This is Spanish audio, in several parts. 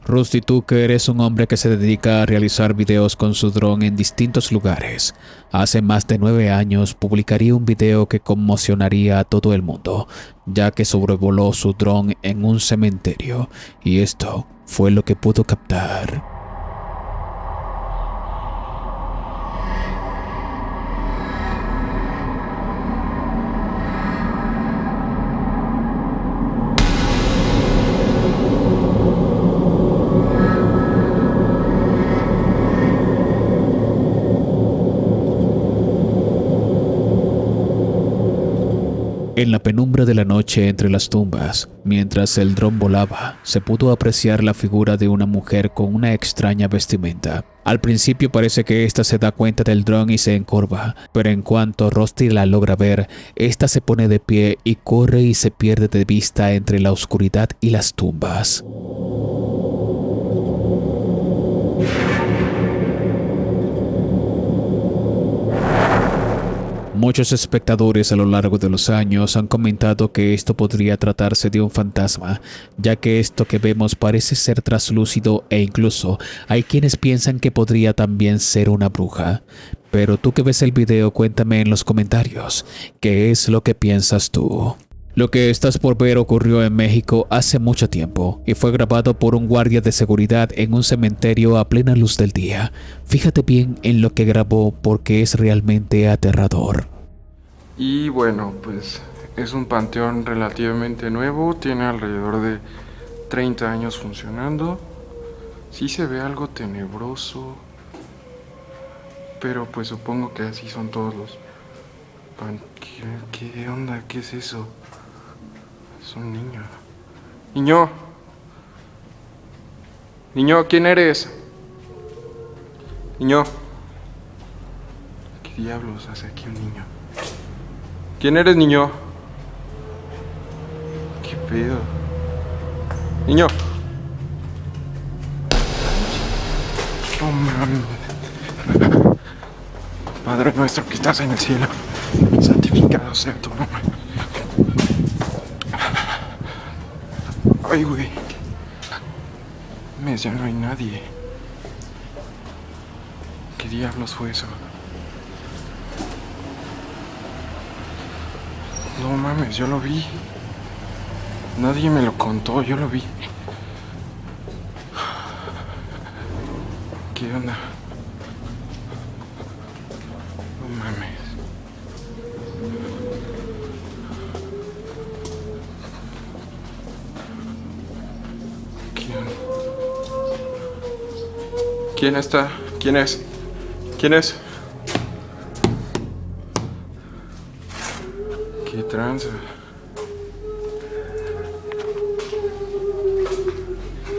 Rusty Tucker es un hombre que se dedica a realizar videos con su dron en distintos lugares. Hace más de 9 años publicaría un video que conmocionaría a todo el mundo, ya que sobrevoló su dron en un cementerio, y esto fue lo que pudo captar. En la penumbra de la noche entre las tumbas, mientras el dron volaba, se pudo apreciar la figura de una mujer con una extraña vestimenta. Al principio parece que ésta se da cuenta del dron y se encorva, pero en cuanto Rusty la logra ver, ésta se pone de pie y corre y se pierde de vista entre la oscuridad y las tumbas. Muchos espectadores a lo largo de los años han comentado que esto podría tratarse de un fantasma, ya que esto que vemos parece ser traslúcido e incluso hay quienes piensan que podría también ser una bruja. Pero tú que ves el video, cuéntame en los comentarios, ¿qué es lo que piensas tú? Lo que estás por ver ocurrió en México hace mucho tiempo y fue grabado por un guardia de seguridad en un cementerio a plena luz del día. Fíjate bien en lo que grabó porque es realmente aterrador. Y bueno, pues es un panteón relativamente nuevo, tiene alrededor de 30 años funcionando. Sí se ve algo tenebroso, pero pues supongo que así son todos los ¿Qué onda? ¿Qué es eso? Es un niño. Niño. Niño, ¿quién eres? Niño. ¿Qué diablos hace aquí un niño? ¿Quién eres, niño? ¿Qué pedo? Niño. No mames. Padre nuestro que estás en el cielo, santificado sea tu nombre. Ay, güey. Ya no hay nadie. ¿Qué diablos fue eso? No mames, yo lo vi. Nadie me lo contó, yo lo vi. ¿Qué onda? No mames. ¿Quién está? ¿Quién es? ¿Quién es? ¿Qué tranza?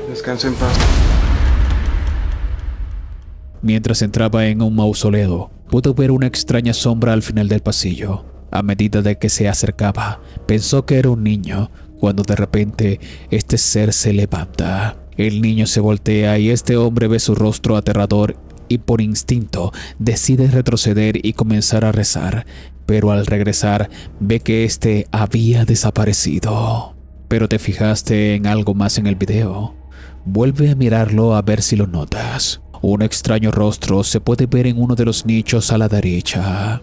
Descansa en paz. Mientras entraba en un mausoleo, pudo ver una extraña sombra al final del pasillo. A medida de que se acercaba, pensó que era un niño, cuando de repente este ser se levanta. El niño se voltea y este hombre ve su rostro aterrador y por instinto decide retroceder y comenzar a rezar, pero al regresar ve que este había desaparecido. ¿Pero te fijaste en algo más en el video? Vuelve a mirarlo a ver si lo notas. Un extraño rostro se puede ver en uno de los nichos a la derecha.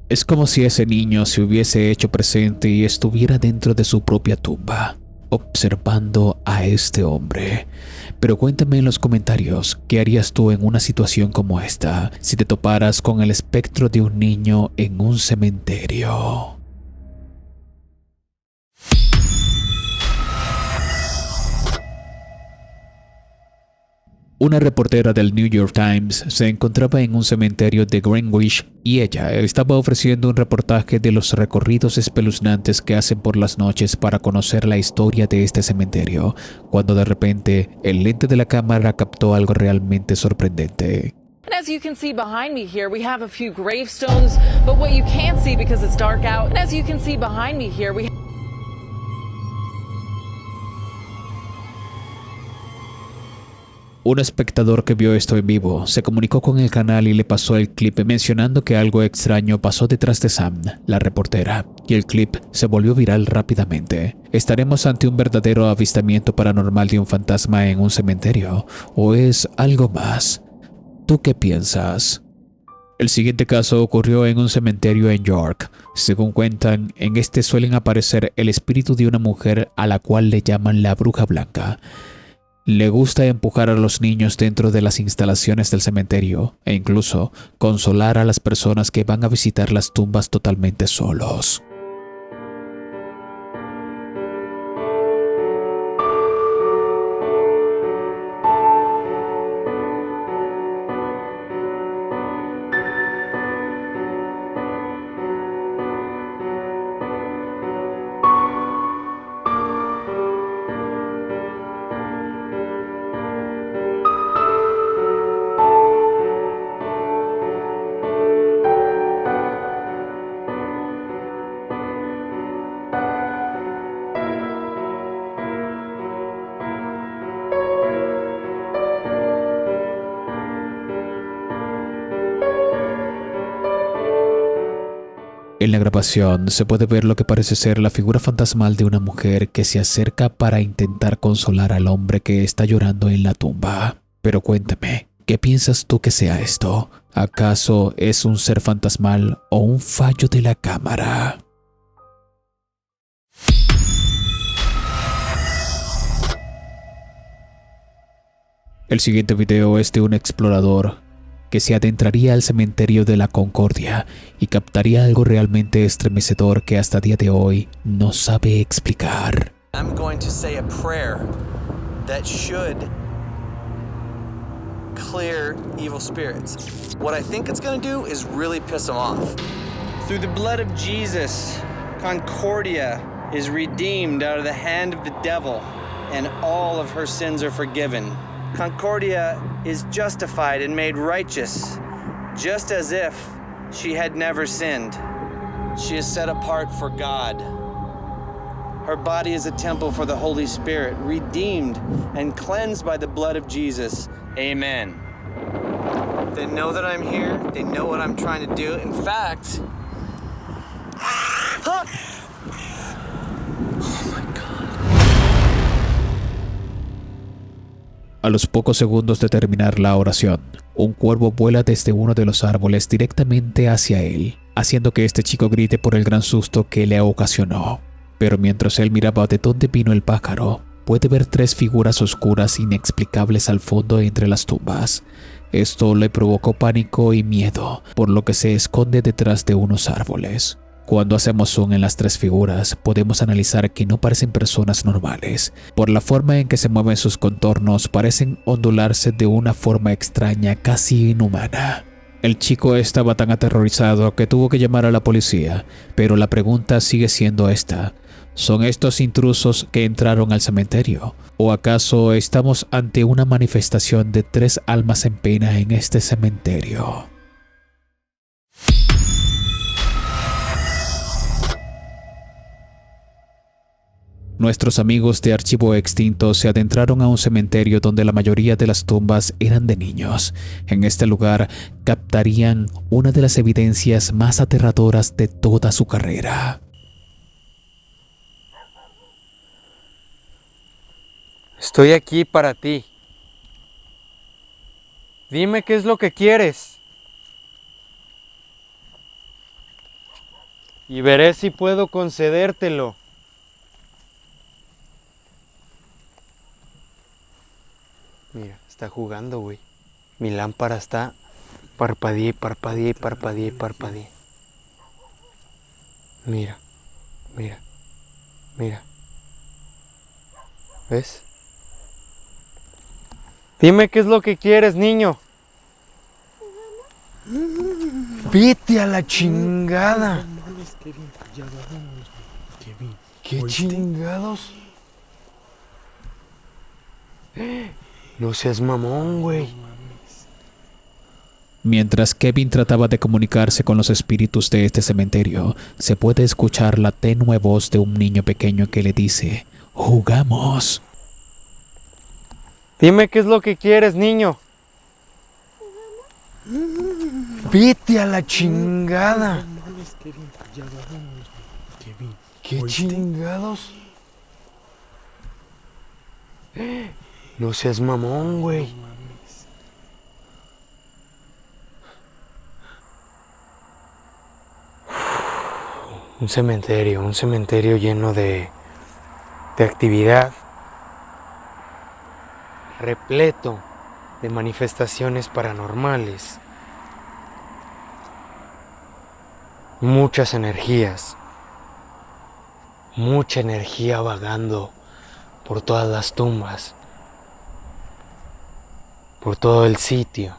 Es como si ese niño se hubiese hecho presente y estuviera dentro de su propia tumba, observando a este hombre. Pero cuéntame en los comentarios, ¿qué harías tú en una situación como esta si te toparas con el espectro de un niño en un cementerio? Una reportera del New York Times se encontraba en un cementerio de Greenwich y ella estaba ofreciendo un reportaje de los recorridos espeluznantes que hacen por las noches para conocer la historia de este cementerio, cuando de repente el lente de la cámara captó algo realmente sorprendente. And as you can see behind me here, we have a few gravestones, but what you can't see because it's dark out, and as you can see behind me here, Un espectador que vio esto en vivo se comunicó con el canal y le pasó el clip mencionando que algo extraño pasó detrás de Sam, la reportera, y el clip se volvió viral rápidamente. ¿Estaremos ante un verdadero avistamiento paranormal de un fantasma en un cementerio? ¿O es algo más? ¿Tú qué piensas? El siguiente caso ocurrió en un cementerio en York. Según cuentan, en este suelen aparecer el espíritu de una mujer a la cual le llaman la bruja blanca. Le gusta empujar a los niños dentro de las instalaciones del cementerio e incluso consolar a las personas que van a visitar las tumbas totalmente solos. En la grabación se puede ver lo que parece ser la figura fantasmal de una mujer que se acerca para intentar consolar al hombre que está llorando en la tumba. Pero cuéntame, ¿qué piensas tú que sea esto? ¿Acaso es un ser fantasmal o un fallo de la cámara? El siguiente video es de un explorador que se adentraría al cementerio de la Concordia y captaría algo realmente estremecedor que hasta día de hoy no sabe explicar. I'm going to say a prayer that should clear evil spirits. What I think it's going to do is really piss them off. Through the blood of Jesus, Concordia is redeemed out of the hand of the devil, and all of her sins are forgiven. Concordia is justified and made righteous, just as if she had never sinned. She is set apart for God. Her body is a temple for the Holy Spirit, redeemed and cleansed by the blood of Jesus. Amen. They know that I'm here. They know what I'm trying to do. In fact... A los pocos segundos de terminar la oración, un cuervo vuela desde uno de los árboles directamente hacia él, haciendo que este chico grite por el gran susto que le ocasionó. Pero mientras él miraba de dónde vino el pájaro, puede ver tres figuras oscuras inexplicables al fondo entre las tumbas. Esto le provocó pánico y miedo, por lo que se esconde detrás de unos árboles. Cuando hacemos zoom en las tres figuras, podemos analizar que no parecen personas normales. Por la forma en que se mueven sus contornos, parecen ondularse de una forma extraña, casi inhumana. El chico estaba tan aterrorizado que tuvo que llamar a la policía, pero la pregunta sigue siendo esta. ¿Son estos intrusos que entraron al cementerio? ¿O acaso estamos ante una manifestación de tres almas en pena en este cementerio? Nuestros amigos de Archivo Extinto se adentraron a un cementerio donde la mayoría de las tumbas eran de niños. En este lugar captarían una de las evidencias más aterradoras de toda su carrera. Estoy aquí para ti. Dime qué es lo que quieres. Y veré si puedo concedértelo. Mira, está jugando, güey. Mi lámpara está parpadea y parpadea y parpadea y parpadea. Mira, mira, mira. ¿Ves? Dime qué es lo que quieres, niño. Vete a la chingada. ¿Qué chingados? No seas mamón, güey. Mientras Kevin trataba de comunicarse con los espíritus de este cementerio, se puede escuchar la tenue voz de un niño pequeño que le dice: «¡Jugamos!». Dime qué es lo que quieres, niño. Vete a la chingada. ¿Qué chingados? No seas mamón, güey. Un cementerio lleno de actividad, repleto de manifestaciones paranormales, muchas energías, mucha energía vagando por todas las tumbas, por todo el sitio,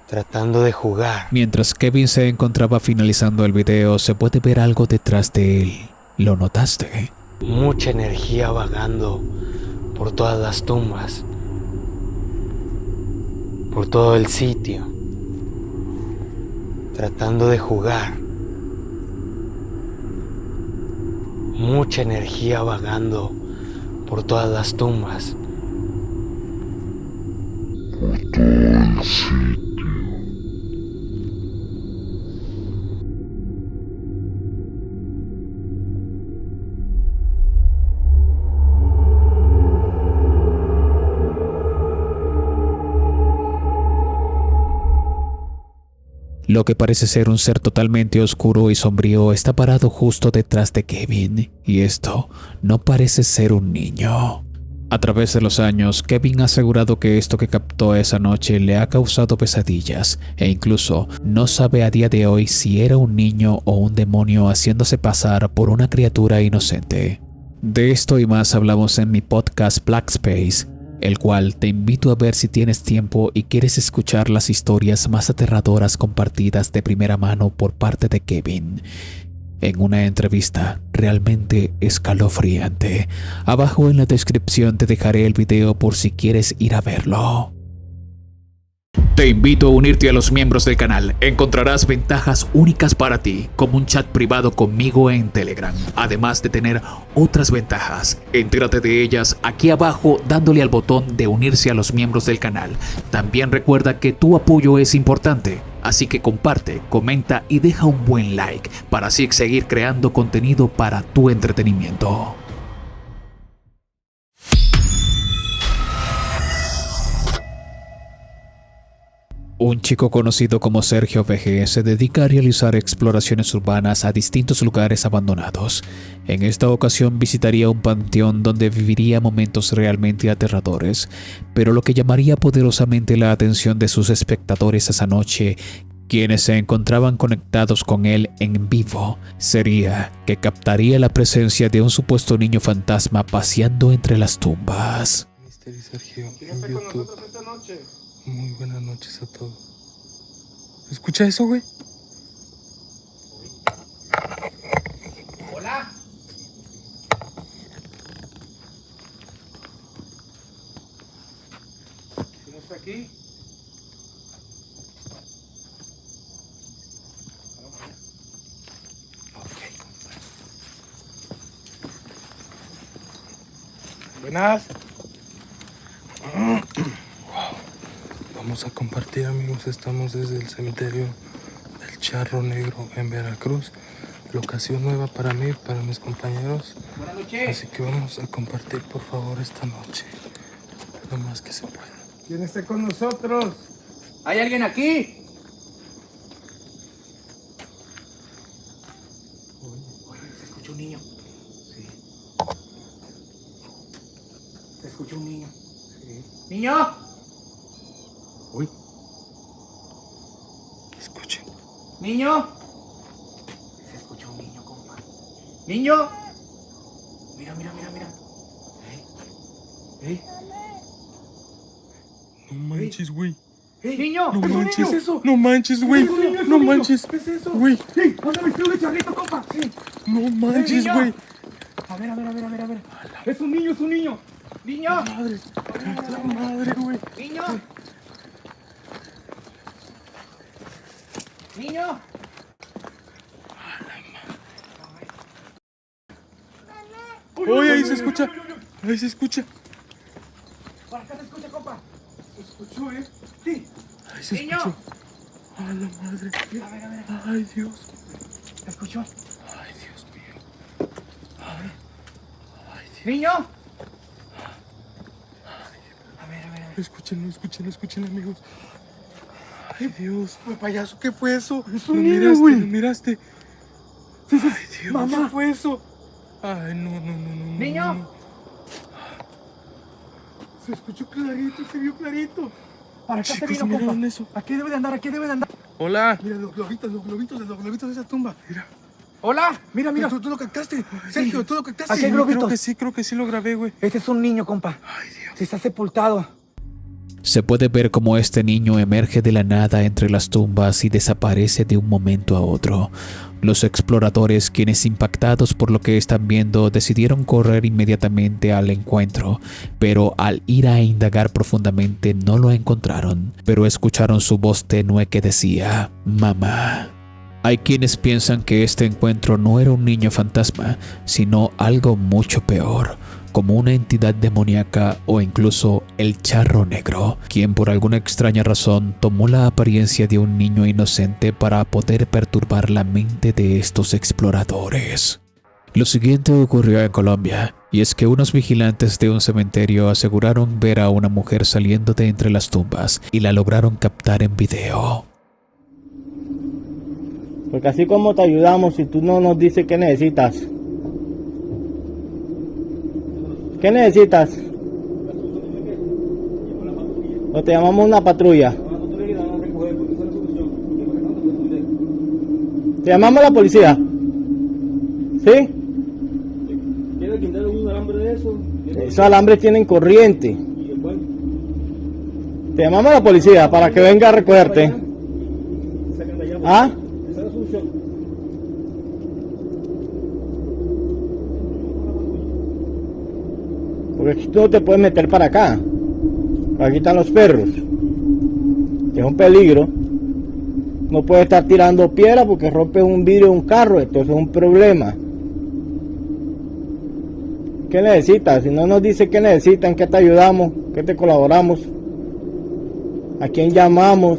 tratando de jugar. Mientras Kevin se encontraba finalizando el video, se puede ver algo detrás de él. ¿Lo notaste? Mucha energía vagando por todas las tumbas, por todo el sitio, tratando de jugar. Mucha energía vagando por todas las tumbas. Lo que parece ser un ser totalmente oscuro y sombrío está parado justo detrás de Kevin, y esto no parece ser un niño. A través de los años, Kevin ha asegurado que esto que captó esa noche le ha causado pesadillas e incluso no sabe a día de hoy si era un niño o un demonio haciéndose pasar por una criatura inocente. De esto y más hablamos en mi podcast Black Space, el cual te invito a ver si tienes tiempo y quieres escuchar las historias más aterradoras compartidas de primera mano por parte de Kevin, en una entrevista realmente escalofriante. Abajo en la descripción te dejaré el video por si quieres ir a verlo. Te invito a unirte a los miembros del canal. Encontrarás ventajas únicas para ti, como un chat privado conmigo en Telegram, además de tener otras ventajas. Entérate de ellas aquí abajo dándole al botón de unirse a los miembros del canal. También recuerda que tu apoyo es importante, así que comparte, comenta y deja un buen like para así seguir creando contenido para tu entretenimiento. Un chico conocido como Sergio VG se dedica a realizar exploraciones urbanas a distintos lugares abandonados. En esta ocasión visitaría un panteón donde viviría momentos realmente aterradores, pero lo que llamaría poderosamente la atención de sus espectadores esa noche, quienes se encontraban conectados con él en vivo, sería que captaría la presencia de un supuesto niño fantasma paseando entre las tumbas. Mister Sergio en YouTube. Muy buenas noches a todos. ¿Escucha eso, güey? Hola. ¿Quién está aquí? Buenas. Vamos a compartir, amigos. Estamos desde el cementerio del Charro Negro en Veracruz. Locación nueva para mí, para mis compañeros. Buenas noches. Así que vamos a compartir, por favor, esta noche. Lo más que se pueda. ¿Quién está con nosotros? ¿Hay alguien aquí? Oye, se escucha un niño. Sí. Se escucha un niño. Sí. ¡Niño! Uy. Escuchen. ¡Niño! Se escucha un niño, compa. ¡Niño! Mira. ¿Eh? No manches, güey. ¡Niño! No ¿Es un manches. niño? ¿Qué es eso? No manches, güey. ¿Es un niño? ¿Es No un niño? manches. ¿Qué es eso? Güey. ¡Sí! ¡Anda vestido de charrito, compa! ¡Sí! No manches, niño! güey. A ver. Es un niño. ¡Niño! Madre. La madre, güey. ¡Niño! ¡Niño! Oye, ahí se escucha. Ahí se escucha. Por acá se escucha, compa. Se escuchó, ¿eh? Sí. Ay, se Niño. escuchó. A la madre. Mira, a ver. Ay, Dios. ¿Se escuchó? Ay, Dios mío. Ay, Dios. Niño. A ver. Escuchen, amigos. Ay, Dios. Güey, payaso, ¿qué fue eso? Es Lo un niño, miraste, güey. lo miraste. Sí. Ay, Dios. Mamá. ¿Qué fue eso? Ay, no. Niño. no. Se escuchó clarito, se vio clarito. Para acá Chicos, se vino, ¿miraron compa. eso? Aquí debe de andar. Hola. Mira, los globitos de esa tumba. Mira. Hola. Mira. Tú lo captaste. Sergio, tú lo captaste. Aquí hay Sí, globitos. creo que sí lo grabé, güey. Este es un niño, compa. Ay, Dios. Está sepultado. Se puede ver cómo este niño emerge de la nada entre las tumbas y desaparece de un momento a otro. Los exploradores, quienes impactados por lo que están viendo, decidieron correr inmediatamente al encuentro, pero al ir a indagar profundamente no lo encontraron, pero escucharon su voz tenue que decía, «Mamá». Hay quienes piensan que este encuentro no era un niño fantasma, sino algo mucho peor, como una entidad demoníaca o incluso el charro negro, quien por alguna extraña razón tomó la apariencia de un niño inocente para poder perturbar la mente de estos exploradores. Lo siguiente ocurrió en Colombia, y es que unos vigilantes de un cementerio aseguraron ver a una mujer saliendo de entre las tumbas y la lograron captar en video. Porque así como te ayudamos si tú no nos dices qué necesitas. ¿Qué necesitas? O te llamamos una patrulla. ¿Te llamamos a la policía? ¿Sí? ¿Quiere quitarle un alambre de eso? Esos alambres tienen corriente. Te llamamos a la policía para que venga a recogerte. ¿Ah? Esa es la solución. Porque aquí tú no te puedes meter para acá. Aquí están los perros. Es un peligro. No puedes estar tirando piedra porque rompes un vidrio de un carro. Entonces es un problema. ¿Qué necesitas? Si no nos dice qué necesitan, qué te ayudamos, qué te colaboramos, a quién llamamos.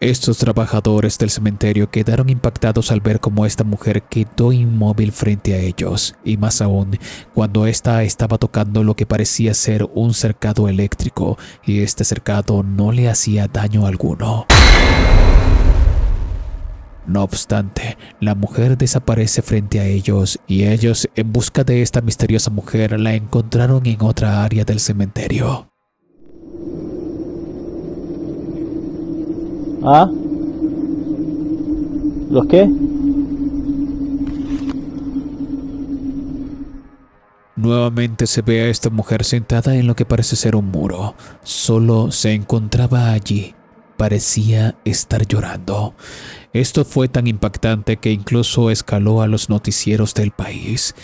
Estos trabajadores del cementerio quedaron impactados al ver cómo esta mujer quedó inmóvil frente a ellos, y más aún cuando ésta estaba tocando lo que parecía ser un cercado eléctrico, y este cercado no le hacía daño alguno. No obstante, la mujer desaparece frente a ellos, y ellos, en busca de esta misteriosa mujer, la encontraron en otra área del cementerio. ¿Ah? ¿Los qué? Nuevamente se ve a esta mujer sentada en lo que parece ser un muro. Solo se encontraba allí. Parecía estar llorando. Esto fue tan impactante que incluso escaló a los noticieros del país.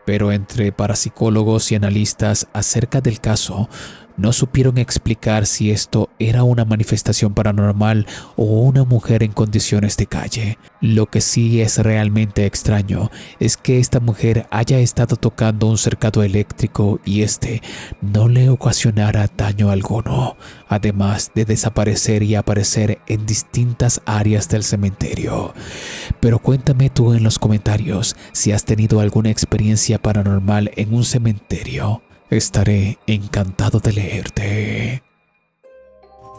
Pero entre parapsicólogos y analistas acerca del caso, no supieron explicar si esto era una manifestación paranormal o una mujer en condiciones de calle. Lo que sí es realmente extraño es que esta mujer haya estado tocando un cercado eléctrico y este no le ocasionara daño alguno, además de desaparecer y aparecer en distintas áreas del cementerio. Pero cuéntame tú en los comentarios si has tenido alguna experiencia paranormal en un cementerio. Estaré encantado de leerte.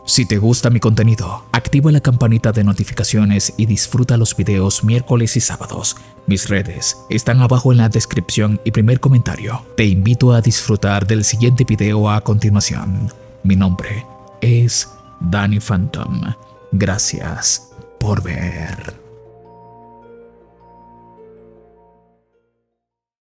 Si te gusta mi contenido, activa la campanita de notificaciones y disfruta los videos miércoles y sábados. Mis redes están abajo en la descripción y primer comentario. Te invito a disfrutar del siguiente video a continuación. Mi nombre es Danny Phantom. Gracias por ver.